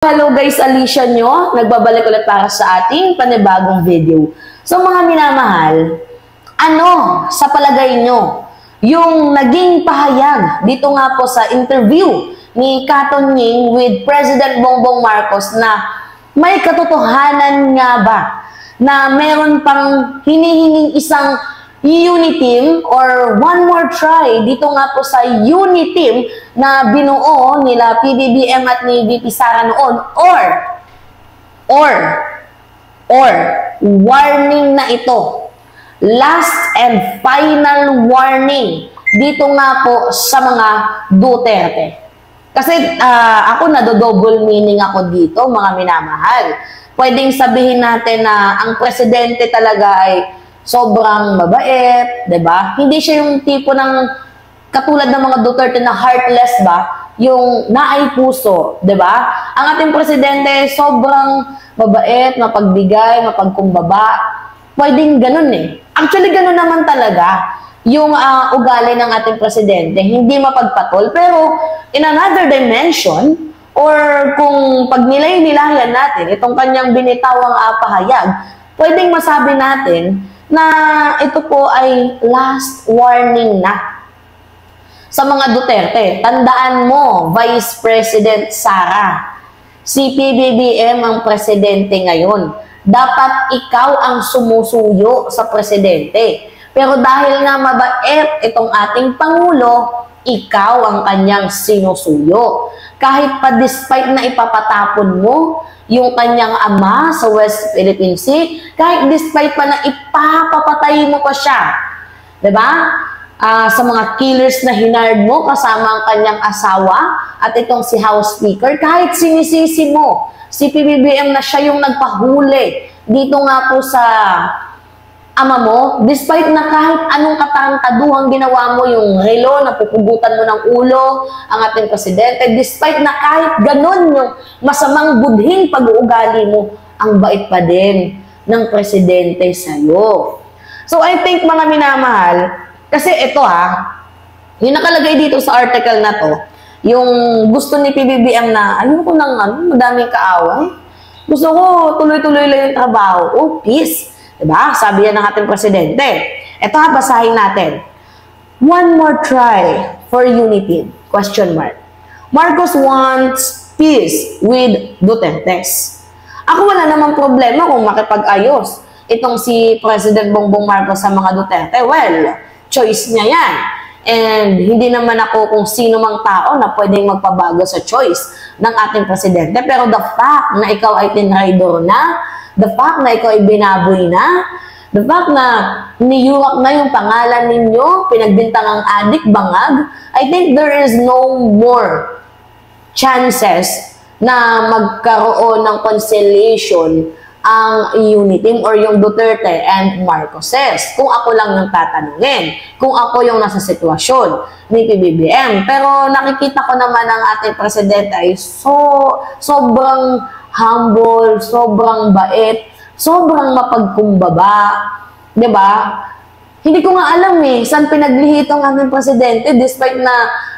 Hello guys, Alicia nyo. Nagbabalik ulit para sa ating panibagong video. So mga minamahal, ano sa palagay nyo yung naging pahayag dito nga po sa interview ni Kato Ning with President Bongbong Marcos na may katotohanan nga ba na meron pang hinihinging isang uniteam or one more try dito nga po sa uniteam na binuo nila PBBM at ni VP Sara noon or warning na ito, last and final warning dito nga po sa mga Duterte. Kasi ako nado-double meaning ako dito, mga minamahal. Pwedeng sabihin natin na ang presidente talaga ay sobrang mabait, 'di ba? Hindi siya yung tipo ng katulad ng mga Duterte na heartless ba, yung naay puso, 'di ba? Ang ating presidente sobrang mabait, mapagbigay, mapagkumbaba. Pwedeng ganun eh. Actually ganun naman talaga yung ugali ng ating presidente, hindi mapagpatol, pero in another dimension or kung pag nilay-nilayan natin itong kanyang binitawang pahayag, pwedeng masabi natin na ito po ay last warning na sa mga Duterte. Tandaan mo, Vice President Sara, si PBBM ang presidente ngayon. Dapat ikaw ang sumusuyo sa presidente. Pero dahil nga mabait itong ating Pangulo, ikaw ang kanyang sinusuyo. Kahit pa despite na ipapatapon mo yung kanyang ama sa West Philippine Sea, kahit despite pa na ipapapatay mo pa siya, diba? Sa mga killers na hinard mo kasama ang kanyang asawa at itong si House Speaker, kahit sinisisi mo, si PBBM na siya yung nagpahuli dito nga po sa ama mo, despite na kahit anong katarangkaduhang ginawa mo, yung relo na pupugutan mo ng ulo ang ating presidente, despite na kahit ganun yung masamang budhing pag-uugali mo, ang bait pa din ng presidente sa'yo. So I think mga minamahal, kasi ito yung nakalagay dito sa article na to, yung gusto ni PBBM na, ayoko nang madaming kaaway, gusto ko tuloy-tuloy lang yung trabaho, peace. Diba? Sabi yan ng ating presidente. Ito basahin natin. One more try for unity? Question mark. Marcos wants peace with Dutertes. Ako wala namang problema kung makipag-ayos itong si President Bongbong Marcos sa mga Duterte. Well, choice niya yan. And hindi naman ako kung sino mang tao na pwedeng magpabago sa choice ng ating presidente. Pero the fact na ikaw ay tinraidor na, the fact na ikaw ay binaboy na, the fact na niyuwak na yung pangalan ninyo, pinagbintangang adik, bangag, I think there is no more chances na magkaroon ng conciliation ang unity or yung Duterte and Marcoses. Kung ako lang yung tatanungin, kung ako yung nasa sitwasyon ni PBBM. Pero nakikita ko naman ang ating presidente ay sobrang humble, sobrang bait, sobrang mapagkumbaba, 'di ba? Hindi ko nga alam saan pinaglihit ang ating presidente despite na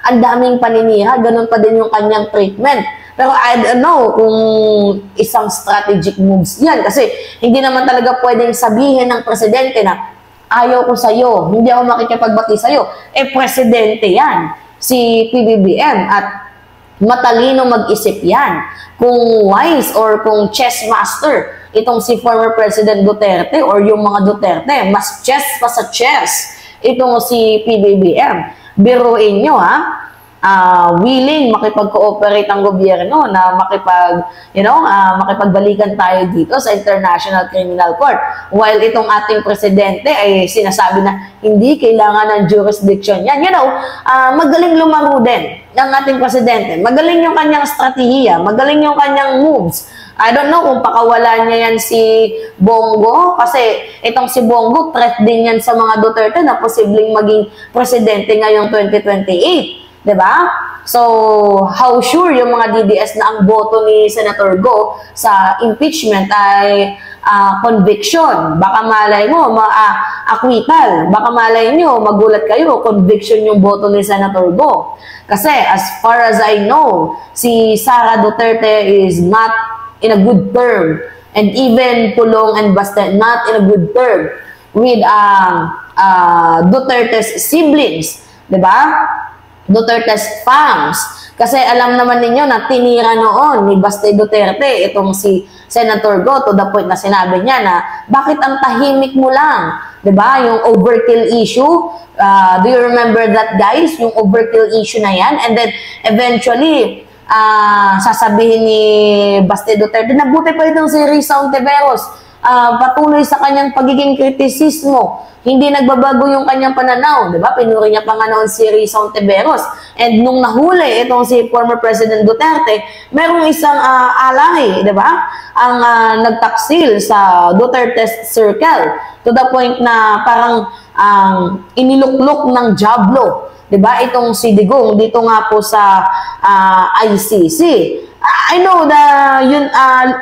ang daming paninira, ganun pa din yung kanyang treatment. Pero I don't know kung isang strategic moves yan kasi hindi naman talaga pwedeng sabihin ng presidente na ayaw ko sa'yo, hindi ako makikipagbati sa'yo. Presidente yan, si PBBM at matalino mag-isip yan. Kung wise or kung chess master, itong si former President Duterte or yung mga Duterte, mas chess pa sa chess, itong si PBBM. Biruin nyo willing makipag-cooperate ang gobyerno na makipagbalikan tayo dito sa International Criminal Court. While itong ating presidente ay sinasabi na hindi kailangan ng jurisdiction yan. Magaling lumaro din ng ating presidente. Magaling yung kanyang strategiya, magaling yung kanyang moves. I don't know kung pakawalan niya yan si Bongo kasi itong si Bongo threat din yan sa mga Duterte na posibleng maging presidente ngayong 2028. Diba? So, how sure yung mga DDS na ang boto ni Senator Go sa impeachment ay conviction. Baka malay mo, acquittal. Baka malay nyo, magulat kayo, conviction yung boto ni Senator Go. Kasi as far as I know, si Sara Duterte is not in a good term. And even Pulong and Baste, not in a good term with Duterte's siblings. Diba? Duterte's fams. Kasi alam naman ninyo na tinira noon ni Baste Duterte itong si Senator Go to the point na sinabi niya na bakit ang tahimik mo lang? Diba? Yung overkill issue. Do you remember that, guys? Yung overkill issue na yan. And then eventually, sasabihin ni Baste Duterte, nabuti pa itong si Risa Ontiveros. Patuloy sa kanyang pagiging kritisismo. Hindi nagbabago yung kanyang pananaw, di ba? Pinuri niya pa nga noon si Risa Ontiveros. And nung nahuli itong si former President Duterte, merong isang alay, di ba? Ang nagtaksil sa Duterte's circle to the point na parang iniluklok ng jablo, di ba? Itong si Digong dito nga po sa ICC. I know na yun,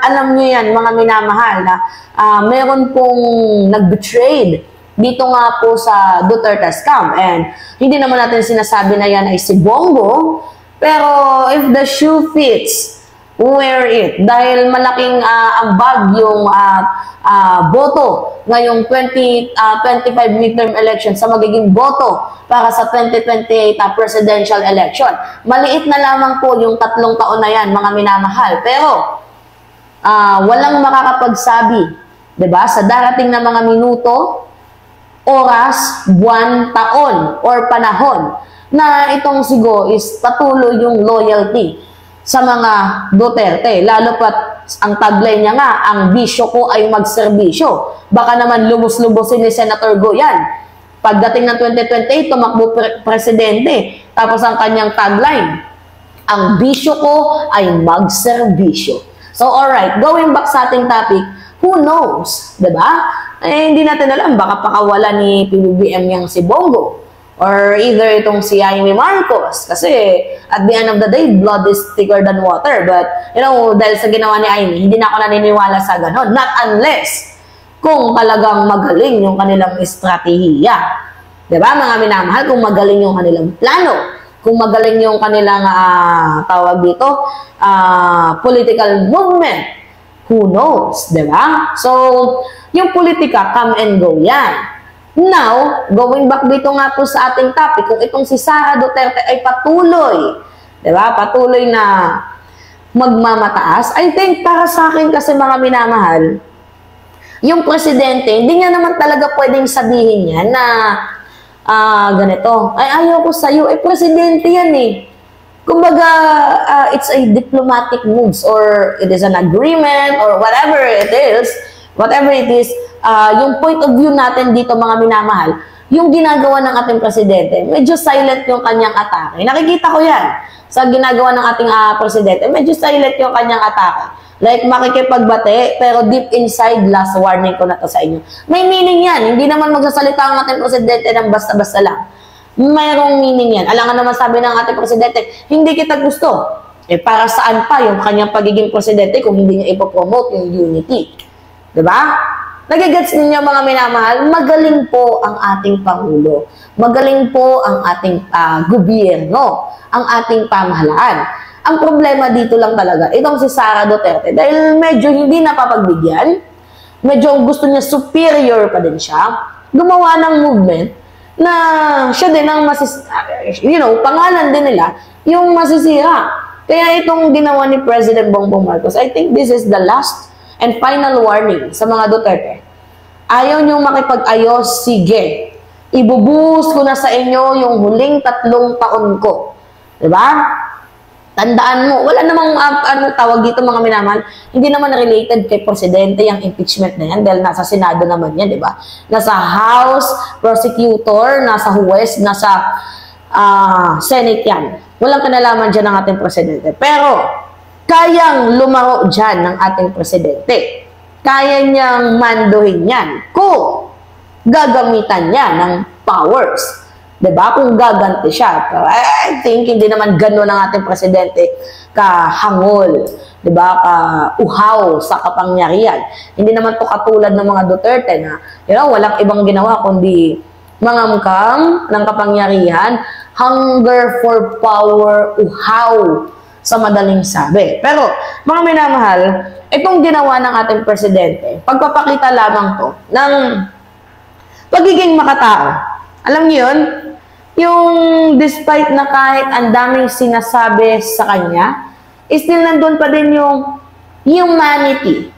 alam niyo yan, mga minamahal, na meron pong nag-betrayed dito nga po sa Duterte's camp. And hindi naman natin sinasabi na yan ay si Bongo, pero if the shoe fits, wear it. Dahil malaking ambag yung boto ngayong 2025 midterm election sa magiging boto para sa 2028 presidential election. Maliit na lamang po yung 3 taon na yan, mga minamahal. Pero walang makakapagsabi, diba, sa darating na mga minuto, oras, buwan, taon, or panahon na itong si Go is patuloy yung loyalty sa mga Duterte. Lalo pat ang tagline niya nga, ang bisyo ko ay magserbisyo. Baka naman lumos-lubosin ni Senator Go yan. Pagdating ng 2028, tumakbo presidente. Tapos ang kanyang tagline, ang bisyo ko ay magserbisyo. So alright, going back sa ating topic, who knows, diba? Eh, hindi natin alam, baka pakawala ni PBBM yung si Bongo or either itong si Jaime Marcos kasi at the end of the day, blood is thicker than water. But, you know, dahil sa ginawa ni Jaime, hindi na ako naniniwala sa ganon. Not unless kung talagang magaling yung kanilang estratehiya. Diba, mga minamahal, kung magaling yung kanilang plano, kung magaling yung kanilang tawag dito, political movement, who knows, diba? So, yung politika, come and go yan. Now, going back dito nga po sa ating topic, kung itong si Sara Duterte ay patuloy, diba? Patuloy na magmamataas, I think para sa akin kasi mga minamahal, yung presidente, hindi niya naman talaga pwedeng sabihin niya na ganito, ay ayaw ko sa'yo, presidente yan eh. Kumbaga, it's a diplomatic moves or it is an agreement or whatever it is, yung point of view natin dito mga minamahal, yung ginagawa ng ating presidente, medyo silent yung kanyang atake. Nakikita ko yan sa ginagawa ng ating presidente, medyo silent yung kanyang atake. Like makikipagbate, pero deep inside, last warning ko na to sa inyo. May meaning yan, hindi naman magsasalita ang ating presidente ng basta-basta lang. Mayroong meaning yan. Alam nga naman sabi ng ating presidente, hindi kita gusto. Para saan pa yung kanyang pagiging presidente kung hindi niya ipopromote yung unity? Diba? Nagigets ninyo mga minamahal, magaling po ang ating Pangulo. Magaling po ang ating gobyerno, ang ating pamahalaan. Ang problema dito lang talaga, itong si Sara Duterte, dahil medyo hindi napapagbigyan, medyo gusto niya superior pa din siya, gumawa ng movement na siya din ang pangalan din nila, yung masisira. Kaya itong ginawa ni President Bongbong Marcos, I think this is the last and final warning sa mga Duterte. Ayaw niyong makipag-ayos, sige. Ibubuhos ko na sa inyo yung huling 3 taon ko. Diba? Tandaan mo, wala namang tawag dito mga minamahal, hindi naman related kay Presidente yung impeachment na yan dahil nasa Senado naman yan, di ba? Nasa House, Prosecutor, nasa Huwes, nasa Senate yan. Walang kinalaman dyan ng ating Presidente. Pero, kayang lumaro dyan ng ating Presidente. Kaya niyang manduhin yan kung gagamitan niya ng powers. Diba? Kung gaganti siya. Pero I think hindi naman gano'n ang ating presidente kahangol. Diba? Ka-uhaw sa kapangyarihan. Hindi naman to katulad ng mga Duterte na, walang ibang ginawa kundi mangamkam ng kapangyarihan, hunger for power, uhaw sa madaling sabi. Pero, mga minamahal, itong ginawa ng ating presidente, pagpapakita lamang to ng pagiging makatao. Alam niyo yun? Yung despite na kahit ang daming sinasabi sa kanya, still nandun pa din yung humanity,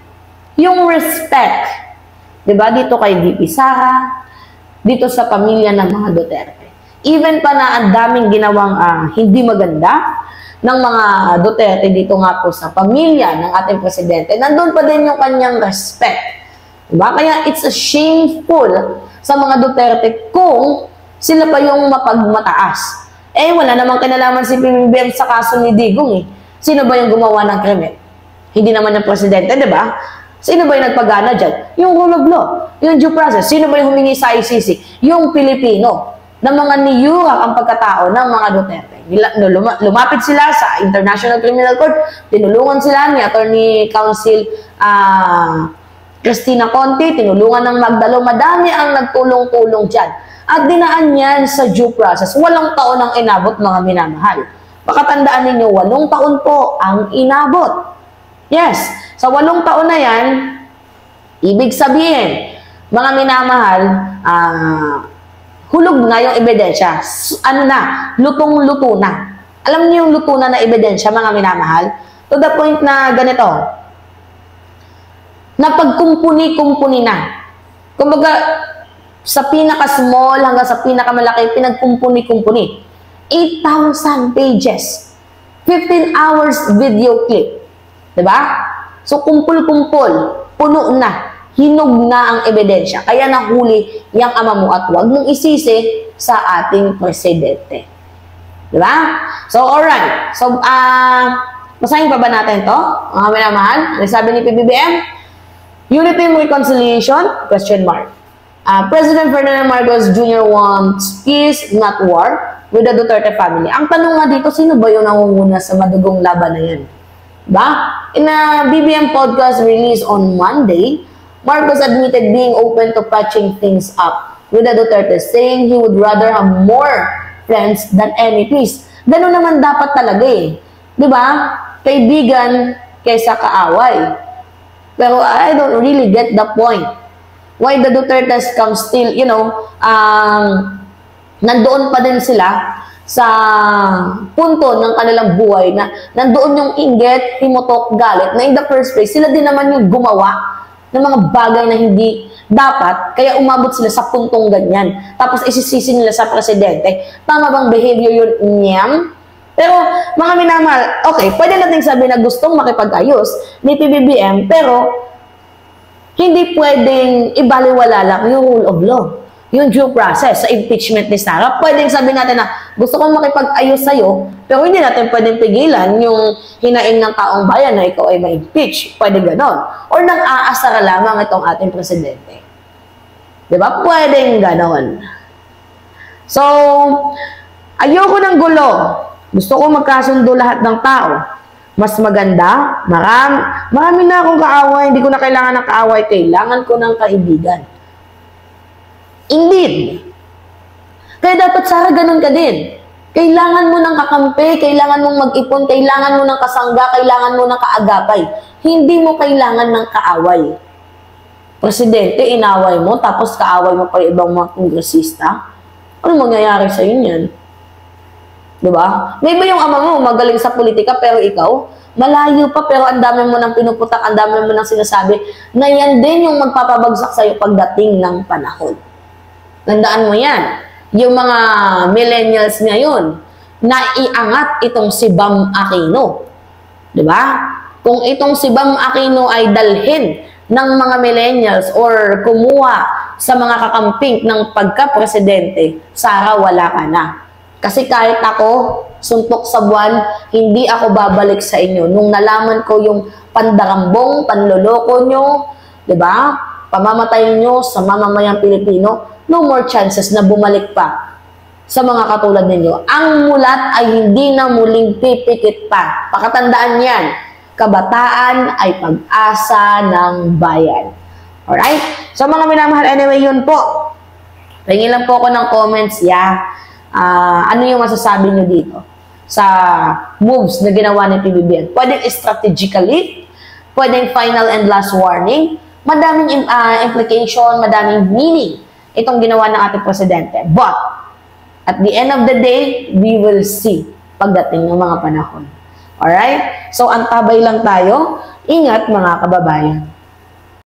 yung respect. Diba? Dito kay VP Sara, dito sa pamilya ng mga Duterte. Even pa na ang daming ginawang hindi maganda ng mga Duterte dito nga po sa pamilya ng ating presidente, nandun pa din yung kanyang respect. Diba? Kaya it's a shameful sa mga Duterte kung sila pa yung mapagmataas. Wala namang kinalaman si PBBM sa kaso ni Digong eh. Sino ba yung gumawa ng krimen? Hindi naman yung presidente, di ba? Sino ba yung nagpagana dyan? Yung rule of law, yung due process. Sino ba yung humingi sa ICC? Yung Pilipino, na mga niyurak ang pagkatao ng mga Duterte. Lumapit sila sa International Criminal Court, tinulungan sila ni Attorney Council Cristina Conti, tinulungan ng Magdalo, madami ang nagtulong-tulong dyan. At dinaan yan sa due process. 8 taon ang inabot, mga minamahal. Baka tandaan ninyo, 8 taon po ang inabot. Yes, sa 8 taon na yan, ibig sabihin, mga minamahal, hulog na yung ebidensya. Lutong-luto na. Alam niyo yung luto na ebidensya, mga minamahal? To the point na ganito, na pagkumpuni-kumpuni na. Kumbaga, sa pinaka-small hanggang sa pinaka-malaki, pinagkumpuni-kumpuni. 8,000 pages. 15 hours video clip. Diba? So, kumpul-kumpul, puno na, hinog na ang ebidensya. Kaya nahuli yung ama mo at huwag mong isisi sa ating presidente. Diba? So, alright. So, basahin pa ba natin to? Mga minamahal, ano sabi ni PBBM? Unity and reconciliation? Question mark. President Ferdinand Marcos Jr. wants peace, not war, with the Duterte family. Ang tanong nga dito, sino ba yung nangunguna sa madugong laban na yan? Diba? In a BBM podcast released on Monday, Marcos admitted being open to patching things up with the Duterte, saying he would rather have more friends than any peace. Ganun naman dapat talaga eh. Diba? Kaibigan kaysa kaaway. Pero I don't really get the point. Why the Dutertes come still, nandoon pa din sila sa punto ng kanilang buhay na nandoon yung inggit, himotok, galit, na in the first place, sila din naman yung gumawa ng mga bagay na hindi dapat, kaya umabot sila sa puntong ganyan. Tapos isisisi nila sa presidente. Tama bang behavior yun? Niyam? Pero, mga minamahal, okay, pwede natin sabihin na gustong makipag-ayos ni PBBM, pero hindi pwedeng ibaliwala lang yung rule of law, yung due process sa impeachment ni Sara. Pwedeng sabihin natin na gusto kong makipag-ayos sa'yo, pero hindi natin pwedeng pigilan yung hinaing ng taong bayan na ikaw ay ma-impeach. Pwede ganon. Or nang-aasara lamang itong ating presidente. Diba? Pwedeng ganon. So, ayoko ng gulo. Gusto ko magkasundo lahat ng tao. Mas maganda, marami na akong kaaway, hindi ko na kailangan ng kaaway, kailangan ko ng kaibigan. Indeed. Kaya dapat, Sara, ganun ka din. Kailangan mo ng kakampi, kailangan mong mag-ipon, kailangan mo ng kasangga, kailangan mo ng kaagapay. Hindi mo kailangan ng kaaway. Presidente, inaway mo, tapos kaaway mo pa yung ibang mga kongresista. Ano mangyayari sa inyo? Diba? Maybe yung ama mo magaling sa politika, pero ikaw, malayo pa, pero ang dami mo nang pinuputak, ang dami mo nang sinasabi, na yan din yung magpapabagsak sa'yo pagdating ng panahon. Tandaan mo yan. Yung mga millennials ngayon, naiangat itong si Bam Aquino. Diba? Kung itong si Bam Aquino ay dalhin ng mga millennials or kumuha sa mga kakamping ng pagka-presidente, Sara, wala ka na. Kasi kahit ako, suntok sa buwan, hindi ako babalik sa inyo. Nung nalaman ko yung pandarambong, panloloko nyo, diba? Pamamatay nyo sa mamamayang Pilipino, no more chances na bumalik pa sa mga katulad ninyo. Ang mulat ay hindi na muling pipikit pa. Pakatandaan yan. Kabataan ay pag-asa ng bayan. Alright? So mga minamahal, anyway, yun po. Tingin lang po ako ng comments, ano yung masasabi nyo dito sa moves na ginawa ni PBBM? Pwedeng strategically, pwedeng final and last warning, madaming implication, madaming meaning itong ginawa ng ating presidente. But, at the end of the day, we will see pagdating ng mga panahon. Alright? So, antabay lang tayo. Ingat mga kababayan.